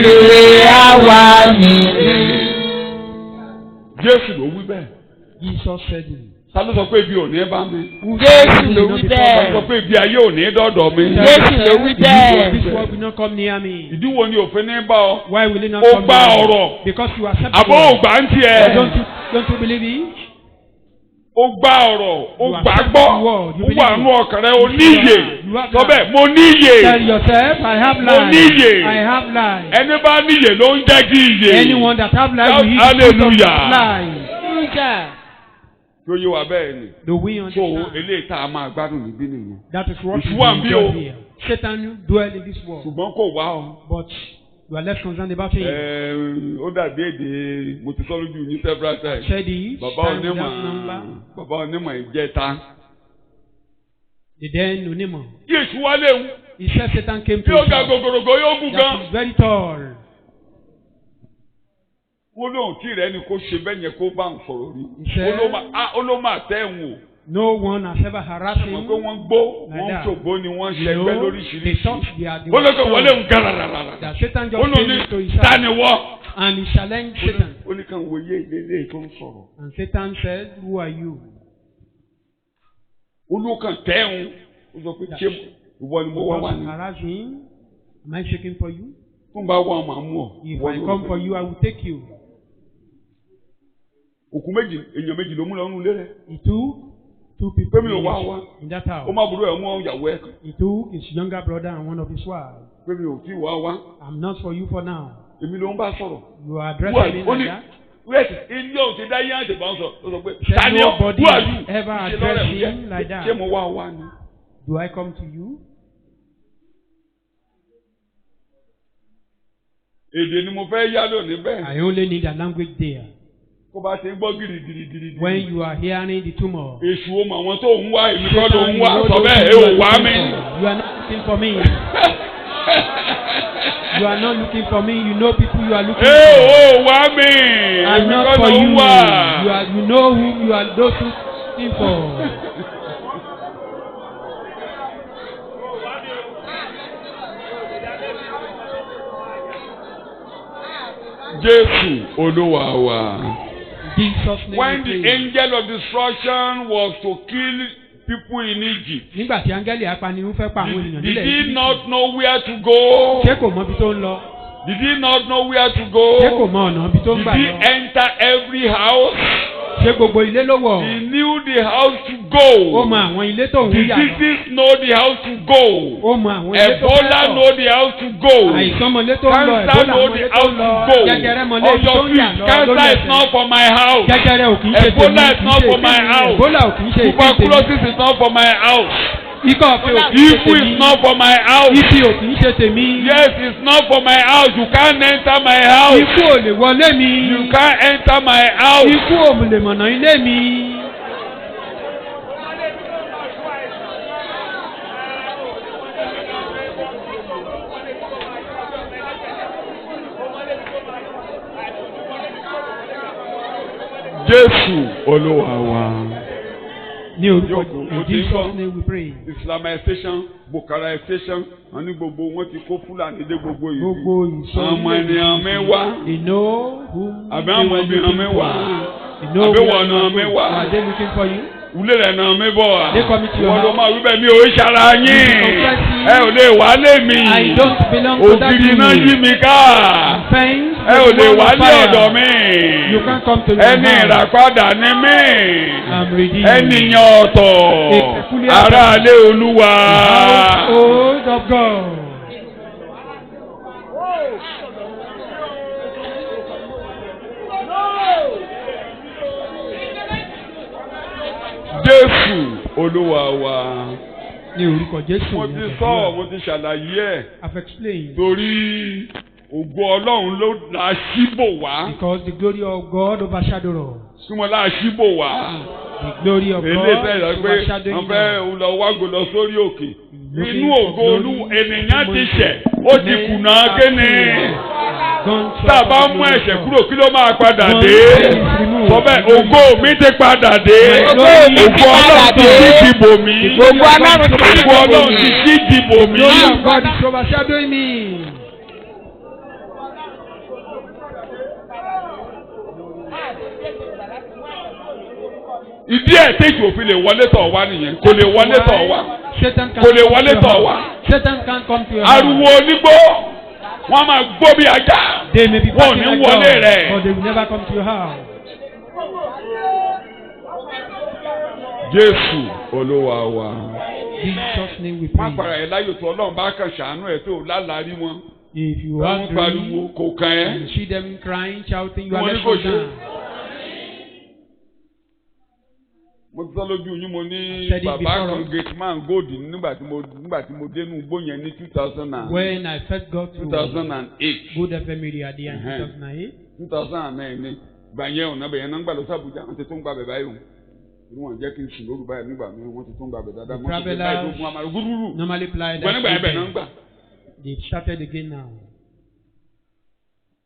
rere àwa mi. Jésù ló wí bẹ́ẹ̀. Jesus said it. Ta ló sọ pé ibi ò ní bá mi? Jésù ló wí Ta ló sọ bẹ́ẹ̀. pé ibi ayé ò ní dọ́dọ̀ mi? Jésù ló wí bẹ́ẹ̀. This world will not come near me. Ìdí wo ni òfin ní bá ọ? Why will it not Ó come gbá near me? ọ̀rọ̀. Because you accept Àbó it. ògbà ń tiẹ̀. Don't you believe it? Ó gbá ọ̀rọ̀. Ó You gbà accept gbọ́. the word. You Ó believe wà it. nú ọkàn rẹ̀. Ó níyè. You have Sọ life. bẹ́ẹ̀ mo níyè. Tell yourself, I have life. níyè. I have life. Ẹni bá níyè ló ń jẹ́ kí iyè. Anyone that have life will eat Hallelujah. life. Tó yé wa bẹ́ẹ̀ ni. Do we So understand? eléyìí tá a máa gbádùn níbí nìyẹn. That is what Ìṣú we wà ń bí o. enjoy here. Satan dwell in this world, Ṣùgbọ́n kò wá ọ. but you are less concerned about him. Ó dàbí èdè mo ti sọ lójú yín several times. Said he, Bàbá stand with that number. onímọ̀ ìjẹta. The then Unimo. Kí èṣù wá léwu. He said Satan came Bí to ó ga him. gògòrògò yóò gùn That gan. is very tall. Wọ́n lóun tí rẹ̀ ni kó ṣe bẹ́ẹ̀ yẹn kó bá ń sọ̀rọ̀ rí. Ṣé- Ó ló máa tẹ́ ẹ̀wọ̀n. No one has ever harassed Mọ̀ him. pé wọ́n gbó, Like wọ́n that. ṣògbó ni wọ́n You ṣẹgbẹ́ know, they lóríṣiríṣi. thought they are the Ó lókè one wọlé ń gàràràrà. that Satan Ó just ló came ní into his ta house ni wọ́. and he challenged Satan. Ó ní kàn wòye ìdílé tó ń sọ̀rọ̀. And Satan said, "Who are you?" Olùkàn tẹ́hun. Ó sọ pé ṣé ìwọ ni mo wá wá Because ní. harass him. Am I shaking for you? Fún bá wà máa mú ọ. If Ìwọ I ló come fẹ́. for you, I will take you. Òkú méjì èèyàn méjì ló mú lọ nínú ilé rẹ̀. He took two people Pé mi ò wá wá. in that Ó house. má burú ẹ̀ mú ìyàwó ẹ̀ kan. He took his younger brother and one of his wives. Pé mi ò tí wá wá. I'm not for you for now. Èmi ló ń bá sọ̀rọ̀. You are Who are addressing you? me Ó ní like that. wẹ́ẹ̀tì ilé òun ti dá yín àti bá ń sọ. Ó sọ pé Said ta ni ọ́? nobody Who are you? ever Ṣé addressed lọ́rẹ̀ mi him like yẹ? that. Ṣé mo wá wá ni? Do I come to you? Èdè ni mo fẹ́ yá lónìí bẹ́ẹ̀. I only need a language there. Kó bá ti ń gbọ́ gìrìgìrì. When you are hearing the tumor. Èṣù o mọ̀ àwọn tó ń wá èmi kọ́ ló Satan, ń you wá know sọ those bẹ́ẹ̀ ẹ people ò you wá are mi. looking for. You are not looking for me. You are not looking for me. You know people you are looking for. Wá mi. I'm not for you. You know who you are those looking for. Jésù Olúwa wa. When the name. angel of destruction was to kill people in Egypt. Nígbà tí áńgẹ́lì apanirun fẹ́ pa àwọn ènìyàn nílẹ̀ Egypt. Did he not know where to go? Ṣé kò mọ ibi tó ń lọ? Did he not know where to go? Ṣé kò mọ ọ̀nà ibi tó ń gbà lọ? Did he enter every house? Ṣé gbogbo ilé ló wọ̀? He knew the house to go. Ó mọ àwọn ilé tó ń yà lọ. The disease know the house to go. Ó mọ àwọn ilé tó fẹ́ lọ. Ebola know the house to go. Àìsàn mọ̀lé tó ń lọ. Cancer know the house to go. Jẹjẹrẹ mọ̀lé tó ń yà lọ. Cancer is not for my house. Jẹjẹrẹ ò kì í ṣe tèmi. Ebola is not for my house. Ebola ò kì í ṣe tèmi. Tuberculosis is not for my house. Ikọ́ ọ̀fẹ́ ò kì í ṣe tèmi. Ibu is not for my house. Ibi ò kì í ṣe tèmi. Yes, it's not for my house. You can't enter my house. Ikú ò lè wọlé mi. You can't enter my house. Ikú ò lè mọ̀nà ilé mi. Jésù Olúwa wa. Ní orúkọ Jesus name we pray. Islamization, Bukharaization, wọ́n ní gbogbo wọn ti kó Fúlàní dé gbogbo yìí. Gbogbo ìsọ ọmọ ènìyàn mi wá. Àbí àwọn obìnrin mi wá. Àbí wọn náà mi wá. Are they looking for you? Wúlé rẹ̀ náà mi bọ̀ wá. They come to your house. Wọ́n ló máa wí bẹ́ẹ̀ mi ò ṣara yín. Ẹ ò lè wá lé mi. I don't belong to that ògiri náà yí mi ká. Ẹ ò lè wá lé ọ̀dọ̀ mi. You can't come to my house. Ẹni ìràpadà ni mí. I'm ready. Ènìyàn ọ̀tọ̀. Aráalé Olúwa. Household of God. Jésù Olúwa wa. Ní orúkọ Jésù. Mo ti sọ, mo ti ṣàlàyé ẹ̀. I've explained. Torí ògo Ọlọ́run ló la ṣíbò wá. Because the glory of God overshadow us. Súnmọ́ la ṣíbò wá. The glory of God overshadow us. Wọ́n fẹ́ lọ wágo lọ sórí òkè. Inú ògo Olú ènìyàn ti ṣẹ̀, ó ti kùnà kéne. Tá a bá mú ẹ̀ṣẹ̀ kúrò kí ló máa padà dé? Sọ bẹ́ẹ̀ ògo mi ti padà dé. Ògo Ọlọ́run ti jí dìbò mi. Ògo Ọlọ́run ti jí dìbò mi. God is overshadowing me. Ìdí ẹ̀ tẹ́jú òfin lè wọlé tọ̀ wá nìyẹn. Kò lè wọlé tọ̀ wá. Kò lè wọlé tọ̀ wá. Ariwo onígbó. Wọ́n máa gbó bí ajá. Wọ́n ò ní wọlé rẹ̀. But they will never come to your house. Jésù Olúwa wa. Jesus name we pray. Má para ẹ̀ láyò tó Ọlọ́run bá kàn ṣàánú ẹ̀ tó lálàárí wọn. If you are pariwo kò kàn ẹ́. and see them crying, shouting, you are left down. Mo ti sọ lójú yín mo ní bàbá kan gate man gold nígbà tí mo dénú igbó yẹn ní 2000. When I first got to 2008. Good FM area there in 2008. 2009 ni gbà yẹn ọ̀nà bẹ̀yẹn náà ń gbà lọ sí Abuja wọ́n ti tún gba bẹ̀ báyìí o. Wọ́n jẹ́ kí n sùn lóru báyìí nígbà mi wọ́n ti tún gba bẹ̀ dáadáa. Travelers normally apply that. Nígbà yẹn bẹ̀ náà ń gbà. They started again now.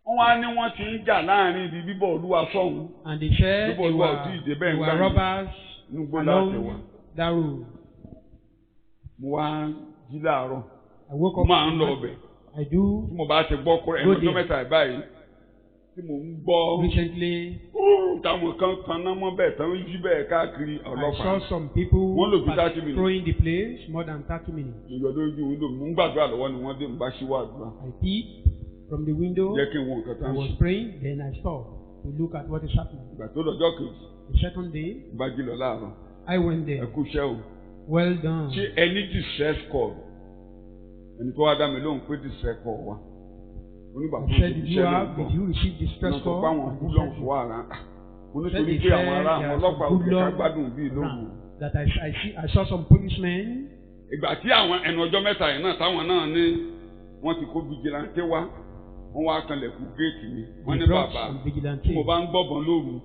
Wọ́n wá ní wọ́n ti ń jà láàrin ibi bíbọ̀ Olúwa sọ́hun. And they said they were robbers along that road. Mo wá jí láàárọ̀. I woke up. Mo máa ń lọ ọbẹ̀. I do. Tí mo bá ti gbọ́ kúrẹ́ ẹ̀rọ ọjọ́ mẹ́ta báyìí. Tí mo ń gbọ́. Recently. Táwọn kan taná mọ́ bẹ́ẹ̀ tán yí bẹ́ẹ̀ káàkiri ọlọ́pàá. I saw some people patrolling the place more than 30 minutes. Ìyọ̀dọ̀ ojú window mo ń gbàdúrà lọ́wọ́ ni wọ́n dé ń bá ṣíwá àdúrà. I peeped from the window. Jẹ́ kí n wo nǹkan tán. I was praying, then I stopped to look at what is happening. Ìgbà tó lọ́jọ́ kejì. The second day. Bá jí lọ láàárọ̀. I went there. Ẹ kú iṣẹ́ o. Well done. Ṣé ẹni distress call? Ẹni tó wá dá mi lóhùn pé distress call wá. I said, did you receive distress call? Wọ́n sọ pé àwọn búlọ̀n fún wàrà. Mo ní torí pé àwọn ará àwọn ọlọ́pàá ò jẹ́ ká gbádùn bíi lóhùn. That I saw some policemen. Ìgbà tí àwọn ẹnu ọjọ́ mẹ́ta yìí náà táwọn náà ní wọ́n ti kó vigilante wá. Wọ́n wá kanlẹ̀kùn géètì mi. Wọ́n ní bàbá tí mo bá ń gbọ́bọ̀n lóru.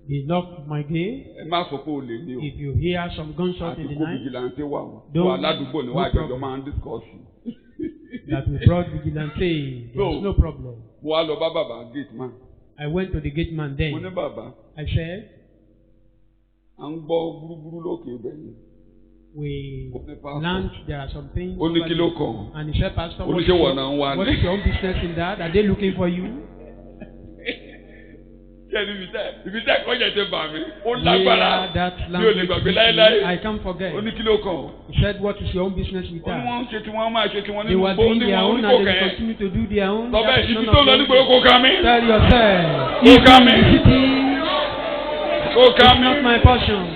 They knocked my gate. Ẹ má sọ pé o lè ní o. If you hear some gunshots in the night. Àti kó vigilante wà o. Wọ́n aládùúgbò ni wọ́n àjọjọ máa ń discuss. that we brought vigilante. There's no problem. Mo wá lọ bá bàbá gate man. I went to the gate man then. Mo ní bàbá. I said. À ń gbọ́ gbúrúgbúrú lókè ibẹ̀ ni. We learned there are some things. Ó ní kí ló kàn. And he said, Pastor, what is your own business in that? Are they looking for you? Ibi tẹ́ kọjá ti bà mí. Ó lágbára. Mi ò lè gbàgbé láéláé. I can't forget. Ó ní kí ló kàn. He said, what is your own business with that? Ó ní wọ́n ń ṣe tí wọ́n máa ṣe tí wọ́n They were doing their own and they continue to do their own. Tọ́bẹ̀ ibi tó lọ nígbà kó ká mi. Tell yourself. Kó ká mi. Kó ká mi. It's not my portion.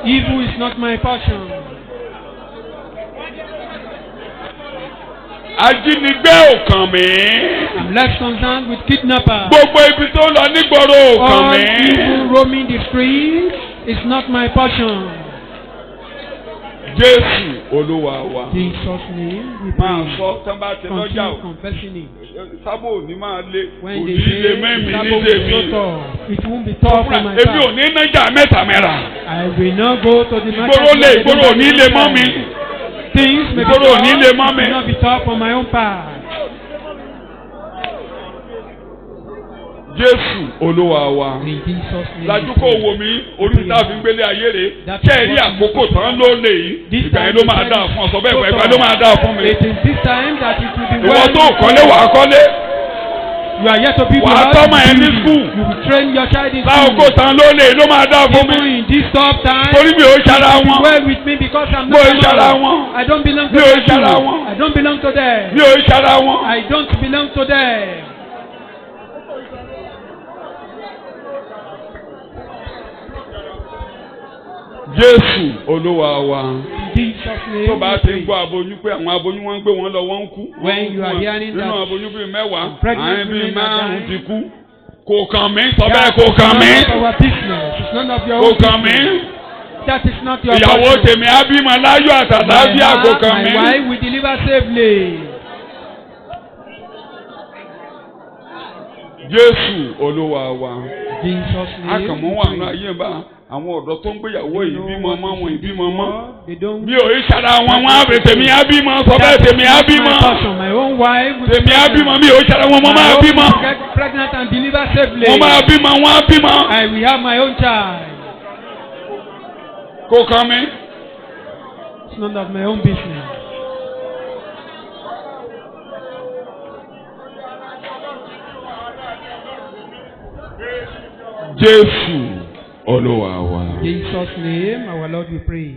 Evil is not my portion. Ajínigbé ò kàn mí. I'm less concerned with kidnappers. Gbogbo ibi tó lọ nígboro ò kàn mí. All evil roaming the streets is not my portion. Jésù Olúwa wa. Jesus name we pray. Máa sọ tán bá ti lọ́jà o. Continue confessing it. Sábò ní máa lé. When they say Sábò will so tough, it won't be tough for my Èmi ò ní nájà mẹ́ta mẹ́ra. I will not go to the market. Ìgboro ò ní lè mọ́ mi. Things may be tough, it will not be tough for my own part. Jésù Olúwa wa. Lajú kò wò mí orí tá a fi gbélé ayé rè. Ṣé ẹ rí àkókò tán ló lè yìí? Ìgbà yẹn ló máa dáa fún ọ sọ bẹ́ẹ̀ ìgbà ló máa dáa fún mi. It is this time that it will be well. Ìwọ tó kọ́lé wàá kọ́lé. You are yet to be wàá tọ́mọ ẹ ní school. You will train your child in school. Láàkó tán ló lè ló máa dáa fún mi. Even in this tough time. Torí mi ò ṣara wọn. Well with me because I'm not. Mi ò ṣara wọn. I don't belong to them. Mi ò ṣara wọn. I don't belong to them. Mi ò ṣara wọn. I don't belong to them. Jésù Olúwa wa. Tó bá ti ń gbọ́ aboyún pé àwọn aboyún wọn ń gbé wọn lọ wọ́n ń kú. When you are hearing that. Nínú aboyún bíi mẹ́wàá, àwọn bíi márùn-ún ti kú. Kò kàn mí, sọ bẹ́ẹ̀ kò kàn mí. It's none of your own business. Kò kàn mí. That is not your Ìyàwó tèmi á bímọ láyọ̀ àtàlàáfíà kò kàn mí. My wife will deliver safely. Jésù Olúwa wa. Jesus name. Akànmọ́ wà nínú ayé bá àwọn ọ̀dọ́ tó ń gbéyàwó ìbímọ mọ́ wọn ìbímọ mọ́. Mi ò ṣara wọn wọn àbẹ tèmi á bímọ sọ bẹ́ẹ̀ tèmi á bímọ. Tèmi á bímọ mi ò ṣara wọn mọ́ máa bímọ. Pregnant and deliver safely. Wọ́n máa bímọ wọ́n á bímọ. I will have my own child. Kò kàn mí. It's none of my own business. Jésù Olúwa wa. Jesus' name, our Lord, we pray.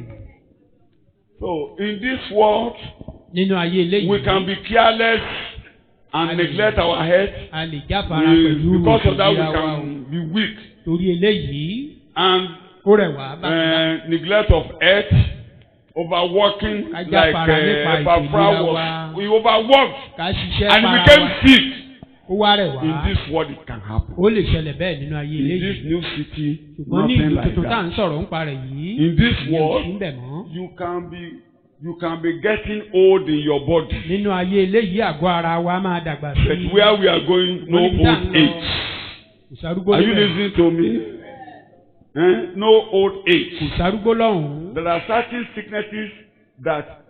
So in this world, nínú ayé eléyìí, we can be careless and neglect our health. A lè jáfara pẹ̀lú because of that we can be weak. Torí eléyìí. And neglect of health, overworking like we overworked and became sick. In this world it can happen. Ó lè ṣẹlẹ̀ bẹ́ẹ̀ nínú ayé eléyìí. In this new city, ṣùgbọ́n ní ìlú tuntun tá à ń sọ̀rọ̀ ń parẹ̀ yìí. In this world, you can be getting old in your body. Nínú ayé eléyìí àgọ́ ara wa máa dàgbà sí. But where we are going, no old age. Are you listening to me? No old age. Kò sárúgbó lọ́hùn-ún. There are certain sicknesses that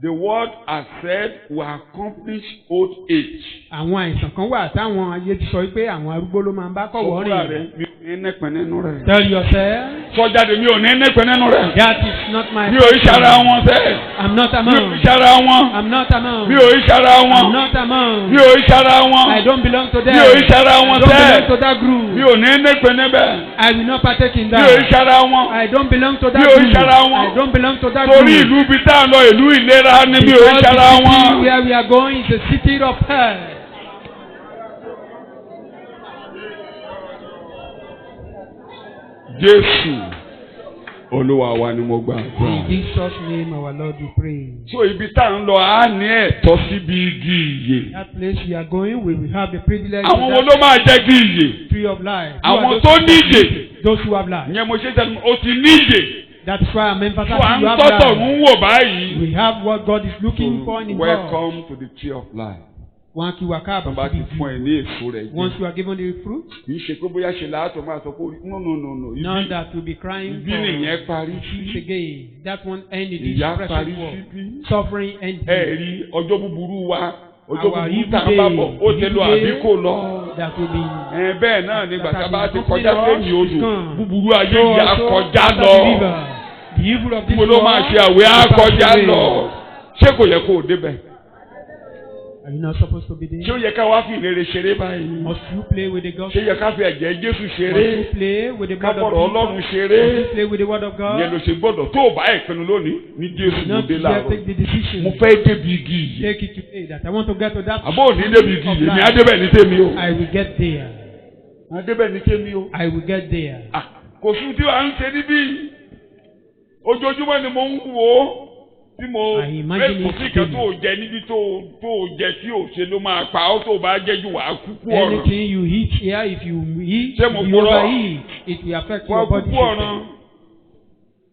the word has said will accomplish old age. Àwọn àìsàn kan wà táwọn ayé ti sọ pé àwọn arúgbó ló máa ń bá kọ̀wọ́ rìn. Ọkùnrin rẹ̀ mi ò ní nẹ́pẹ̀ nínú rẹ̀. Tell yourself. Sọ́jáde mi ò ní nẹ́pẹ̀ nínú rẹ̀. That is not my. Mi ò ìṣara wọn sẹ́. I'm not among. Mi ò ìṣara wọn. I'm not among. Mi ò ìṣara wọn. I'm not among. Mi ò ìṣara wọn. I don't belong to them. Mi ò ìṣara wọn sẹ́. I don't belong to that group. Mi ò ní nẹ́pẹ̀ níbẹ̀. I will not partake in that. Mi ò ìṣara wọn. I don't belong to that group. Mi ò ìṣara wọn. I don't belong to that group. Torí ìlú bí tá à ń lọ ìlú ìlera ni mi ò ìṣara wọn. Where we are going is a city of health. Jésù Olúwa wa ni mo gbàdúrà. In Jesus' name our Lord we pray. So ibi tá à ń lọ á ní ẹ̀tọ́ síbi igi ìyè. That place we are going we will have the privilege. Àwọn wo ló máa jẹ́ igi ìyè? Tree of life. Àwọn tó ní ìyè. Those who have life. Ìyẹn mo ṣe tẹnu o ti ní ìyè. That is why I'm emphasizing you have life. We have what God is looking for in God. Welcome to the tree of life. Wọ́n á kí wa káàbọ̀. Tó bá ti fún ẹ ní èso rẹ̀ jẹ. Once you are given the fruit. Kì í ṣe pé bóyá ṣe láàtọ̀ máa sọ pé no. None that will be crying for. Ibi nìyẹn parí sí. Again, that one ended the Ìyà depression parí war. sí. Suffering ended. Ẹ rí ọjọ́ búburú wa. Ọjọ́ búburú tá a bá bọ̀ ó ti lọ àbí kò lọ. Bẹ́ẹ̀ náà nígbà tá a bá ti kọjá lẹ́yìn odò búburú ayé yìí á kọjá lọ. Mo ló máa ṣe àwẹ̀ á kọjá lọ. Ṣé kò yẹ kó o débẹ̀? Are you not supposed to be there? Ṣé ó yẹ ká wá fi ìrere ṣeré báyìí? Must you play with the gospel? Ṣé yẹ ká fi ẹ̀jẹ̀ Jésù ṣeré? Must you play with the blood of Kábọ̀rọ̀ Ọlọ́run ṣeré? Must you play with the word of God? Ìyẹn ló ṣe gbọ́dọ̀ tó o bá ìpinnu lónìí ní Jésù ló dé láàárọ̀. Take the decision. Mo fẹ́ débi igi yìí. Take it today that I want to get to that. Àbọ̀ òní débi igi yìí, èmi á débẹ̀ ní tèmi o. I will get there. Á débẹ̀ ní tèmi o. I will get there. Kò sùn tí wàá ń ṣe níbí. Ojoojúmọ́ ni mo ń wò ó. Tí mo bẹ́ẹ̀ kò sí ìkan tó jẹ níbi tó jẹ tí ò ṣe ló máa pa ọ́ tó bá jẹ́ jù wá kúkú ọ̀ràn. Anything you eat here, if you eat, if you overeat, it will affect your body. Wọ́n kúkú ọ̀ràn.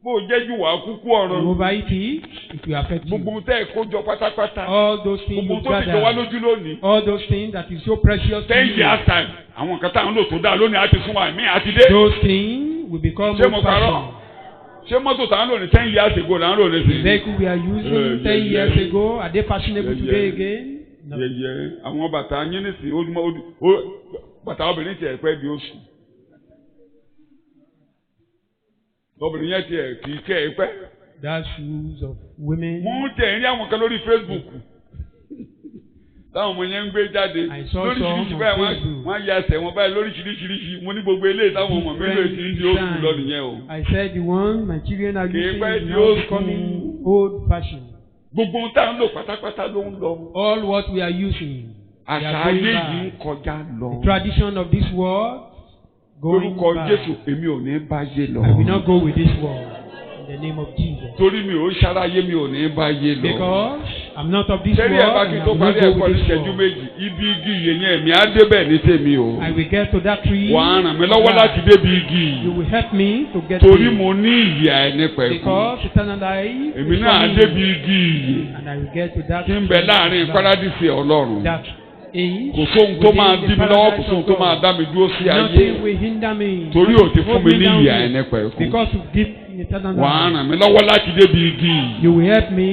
Bó o jẹ́ jù wá kúkú ọ̀ràn. You overeat it will affect you. Gbogbo tẹ́ ẹ̀ kó jọ pátápátá. All those things you gather. Gbogbo tó ti jọ wá lójú lónìí. All those things that is so precious to you. 10 years time. Àwọn nǹkan táwọn lò tó dáa lónìí á ti fún wa ẹ̀mí àti dé. Those things will become more passion. Ṣé mọ́tò tá ń lò ní 10 years ago là ń lò ní sí? The vehicle we are using 10 years ago, are they fashionable today again? No. Yẹ̀yẹ̀ àwọn bàtà yín nísìnyí bàtà obìnrin tiẹ̀ pẹ́ di oṣù. Obìnrin yẹn tiẹ̀ kì í kẹ́ ẹ pẹ́. That shoes of women. Mo ń tẹ̀ ní àwọn kan lórí Facebook. Táwọn ọmọ yẹn ń gbé jáde lóríṣiríṣi báyìí wọ́n á ya ẹsẹ̀ wọn báyìí lóríṣiríṣi mo ní gbogbo eléyìí táwọn ọmọ mi lóye ti ń di old lọ nìyẹn o. I said the one my children are using is now becoming old fashioned. Gbogbo ohun tá à ń lò pátápátá ló ń lọ. All what we are using. Àṣà ayé yìí ń kọjá lọ. The tradition of this world going back. Lórúkọ Jésù èmi ò ní bá yé lọ. I will not go with this world. In the name of Jesus. Torí mi ò ṣaráyé mi ò ní bá yé lọ. Because I'm not of this world. Sẹ́rí ẹ̀ bá kí n tó parí ẹ̀kọ́ ní ìṣẹ́jú méjì ibi igi yẹn èmi á débẹ̀ ní tèmi o. I will get to that tree. Wà á ràn mí lọ́wọ́ láti débi igi yìí. You will help me to get there. Torí mo ní ìyè àìnípẹ̀kun. Because eternal life. Èmi náà á débi igi yìí. And I will get to that. Tí ń bẹ láàrin Párádísè Ọlọ́run. That kò sóhun tó máa dí mi lọ́wọ́ kò sóhun tó máa dá mi dúró sí ayé. Nothing will hinder me. Torí ò ti fún mi ní ìyè àìnípẹ̀kun. Because you give me eternal life. Wà á ràn mí lọ́wọ́ láti débi igi yìí. You will help me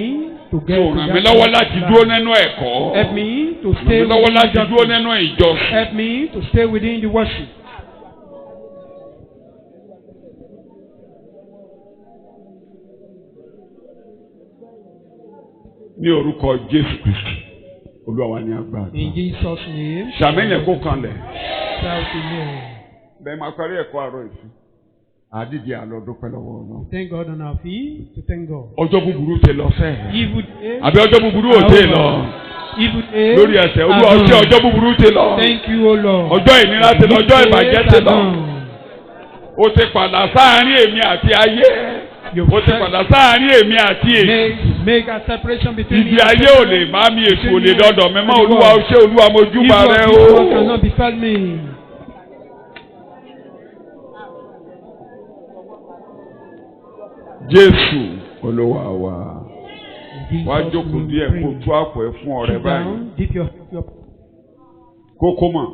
to get to that. Ràn mí lọ́wọ́ láti dúró nínú ẹ̀kọ́. Help me to stay within the church. Ràn mí lọ́wọ́ láti dúró nínú ìjọsìn. Help me to stay within the worship. Ní orúkọ Jésù Kristi, Olúwa wa ní agbára. In Jesus' name. Ṣàmẹ́yìn kó kanlẹ̀. Shout amen. Bẹ́ẹ̀ máa parí ẹ̀kọ́ àárọ̀ ìsìn. Àdídì àlọ́ dúpẹ́ lọ́wọ́ Ọlọ́run. Thank God on our feet to thank God. Ọjọ́ búburú ti lọ fẹ́. Evil day. Àbí ọjọ́ búburú ò tí ì lọ. Evil day. Lórí ẹsẹ̀ Olúwa ọjọ́ ọjọ́ búburú ti lọ. Thank you, O Lord. Ọjọ́ ìnira ti lọ, ọjọ́ ìbàjẹ́ ti lọ. O ti padà sáàárín èmi àti ayé. O ti padà sáàárín èmi àti èmi. Make a separation between ibi ayé ò lè má mi èso ò lè dọ̀dọ̀ mi mọ́ Olúwa o ṣé Olúwa mo júbà rẹ o. Evil cannot befall me. Jésù Olúwa wa. Wá jókòó díẹ̀ kó tú àpò ẹ̀ fún ọ̀rẹ́ báyìí. Kókó mọ̀.